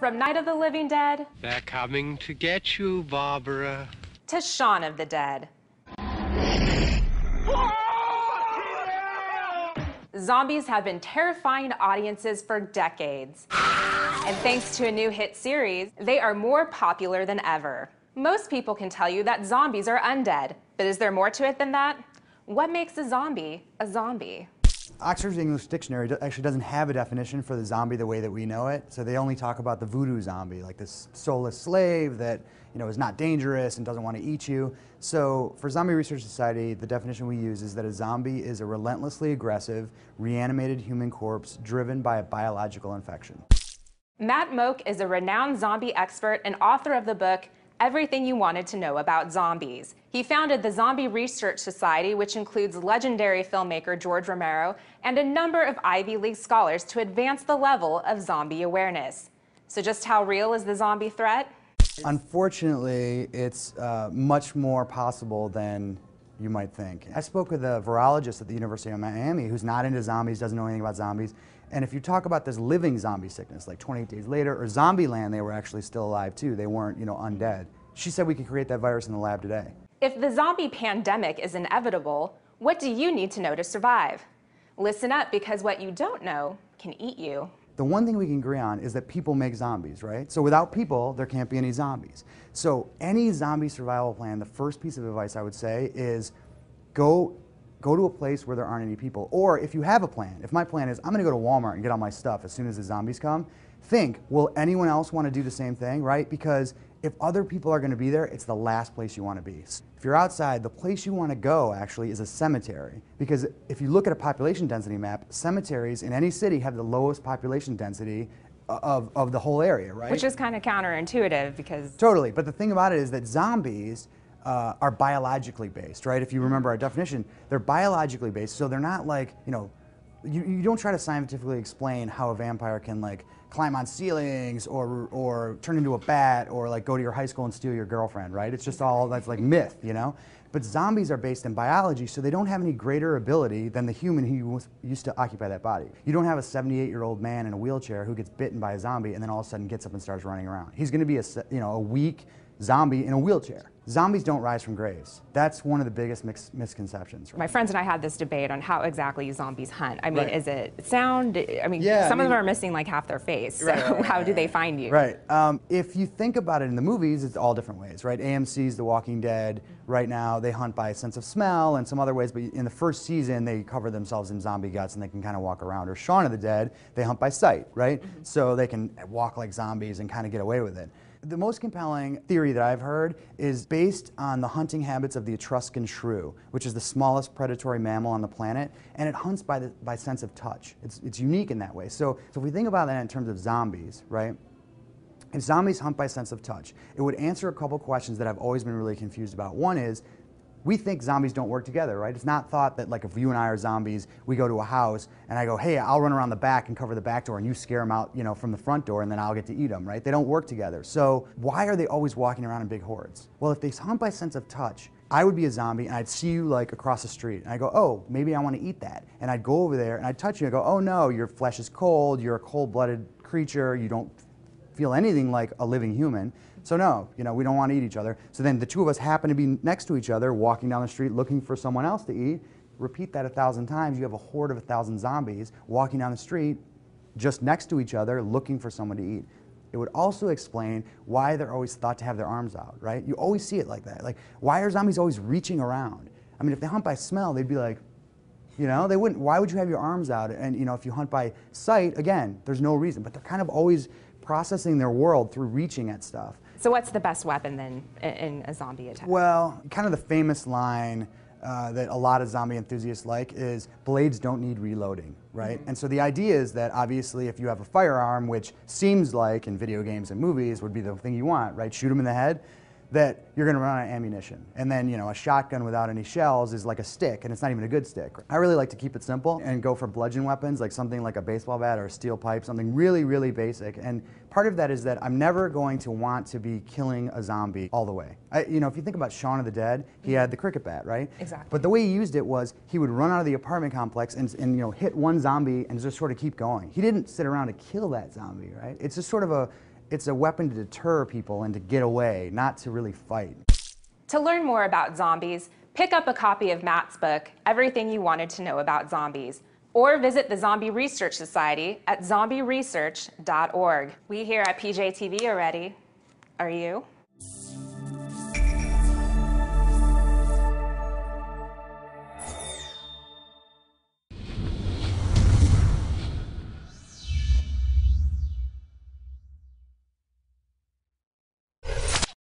From Night of the Living Dead They're coming to get you, Barbara. to Shaun of the Dead. Zombies have been terrifying audiences for decades. And thanks to a new hit series, they are more popular than ever. Most people can tell you that zombies are undead, but is there more to it than that? What makes a zombie a zombie? Oxford's English Dictionary actually doesn't have a definition for the zombie the way that we know it. So they only talk about the voodoo zombie, like this soulless slave that is not dangerous and doesn't want to eat you. So for Zombie Research Society, the definition we use is that a zombie is a relentlessly aggressive, reanimated human corpse driven by a biological infection. Matt Mogk is a renowned zombie expert and author of the book Everything You Wanted to Know About Zombies. He founded the Zombie Research Society, which includes legendary filmmaker George Romero and a number of Ivy League scholars to advance the level of zombie awareness. So just how real is the zombie threat? Unfortunately, it's much more possible than you might think. I spoke with a virologist at the University of Miami who's not into zombies, doesn't know anything about zombies. And if you talk about this living zombie sickness, like 28 Days Later or Zombieland, they were actually still alive too. They weren't, undead. She said we could create that virus in the lab today. If the zombie pandemic is inevitable, what do you need to know to survive? Listen up, because what you don't know can eat you. The one thing we can agree on is that people make zombies, right? So without people, there can't be any zombies. So any zombie survival plan, the first piece of advice I would say is go to a place where there aren't any people. Or if you have a plan, if my plan is I'm going to go to Walmart and get all my stuff as soon as the zombies come, think, will anyone else want to do the same thing, right? Because if other people are going to be there, it's the last place you want to be. If you're outside, the place you want to go actually is a cemetery. Because if you look at a population density map, cemeteries in any city have the lowest population density of the whole area, right? Which is kind of counterintuitive because... Totally, but the thing about it is that zombies are biologically based, right? If you remember our definition, they're biologically based, so they're not like, you don't try to scientifically explain how a vampire can like climb on ceilings or turn into a bat or like go to your high school and steal your girlfriend, right? It's just all that's like myth, But zombies are based in biology, so they don't have any greater ability than the human who used to occupy that body. You don't have a 78-year-old man in a wheelchair who gets bitten by a zombie and then all of a sudden gets up and starts running around. He's going to be a weak zombie in a wheelchair. Zombies don't rise from graves. That's one of the biggest misconceptions. Right? My friends and I had this debate on how exactly zombies hunt. I mean, Right. Is it sound? I mean, Yeah, some of them are missing like half their face. So Right. how do they find you? Right. If you think about it in the movies, it's all different ways, right? AMC's The Walking Dead. Right now, they hunt by sense of smell and some other ways, but in the first season, they cover themselves in zombie guts and they can kind of walk around. Or Shaun of the Dead, they hunt by sight, right? Mm-hmm. So they can walk like zombies and kind of get away with it. The most compelling theory that I've heard is based on the hunting habits of the Etruscan shrew, which is the smallest predatory mammal on the planet, and it hunts by sense of touch. It's unique in that way. So if we think about that in terms of zombies, right? If zombies hunt by sense of touch, it would answer a couple questions that I've always been really confused about. One is, we think zombies don't work together, right? It's not thought that like if you and I are zombies, we go to a house and I go, hey, I'll run around the back and cover the back door and you scare them out, from the front door and then I'll get to eat them, right? They don't work together. So why are they always walking around in big hordes? Well, if they hunt by sense of touch, I would be a zombie and I'd see you like across the street and I go, oh, maybe I want to eat that. And I'd go over there and I'd touch you and go, oh no, your flesh is cold, you're a cold-blooded creature, you don't feel anything like a living human. So no, we don't want to eat each other. So then the two of us happen to be next to each other, walking down the street looking for someone else to eat. Repeat that 1,000 times, you have a horde of 1,000 zombies walking down the street just next to each other looking for someone to eat. It would also explain why they're always thought to have their arms out, right? You always see it like that. Like, why are zombies always reaching around? I mean, if they hunt by smell, they'd be like, they wouldn't. Why would you have your arms out? And, if you hunt by sight, again, there's no reason. But they're kind of always processing their world through reaching at stuff. So what's the best weapon then in a zombie attack? Well, kind of the famous line that a lot of zombie enthusiasts like is, blades don't need reloading, right? Mm-hmm. And so the idea is that obviously if you have a firearm, which seems like in video games and movies would be the thing you want, right? Shoot them in the head, that you're going to run out of ammunition. And then, a shotgun without any shells is like a stick, and it's not even a good stick. I really like to keep it simple and go for bludgeon weapons, like something like a baseball bat or a steel pipe, something really, really basic. And part of that is that I'm never going to want to be killing a zombie all the way. If you think about Shaun of the Dead, he had the cricket bat, right? Exactly. But the way he used it was he would run out of the apartment complex and hit one zombie and just sort of keep going. He didn't sit around to kill that zombie, right? It's just sort of it's a weapon to deter people and to get away, not to really fight. To learn more about zombies, pick up a copy of Matt's book, Everything You Wanted to Know About Zombies, or visit the Zombie Research Society at zombieresearch.org. We here at PJTV are ready. Are you?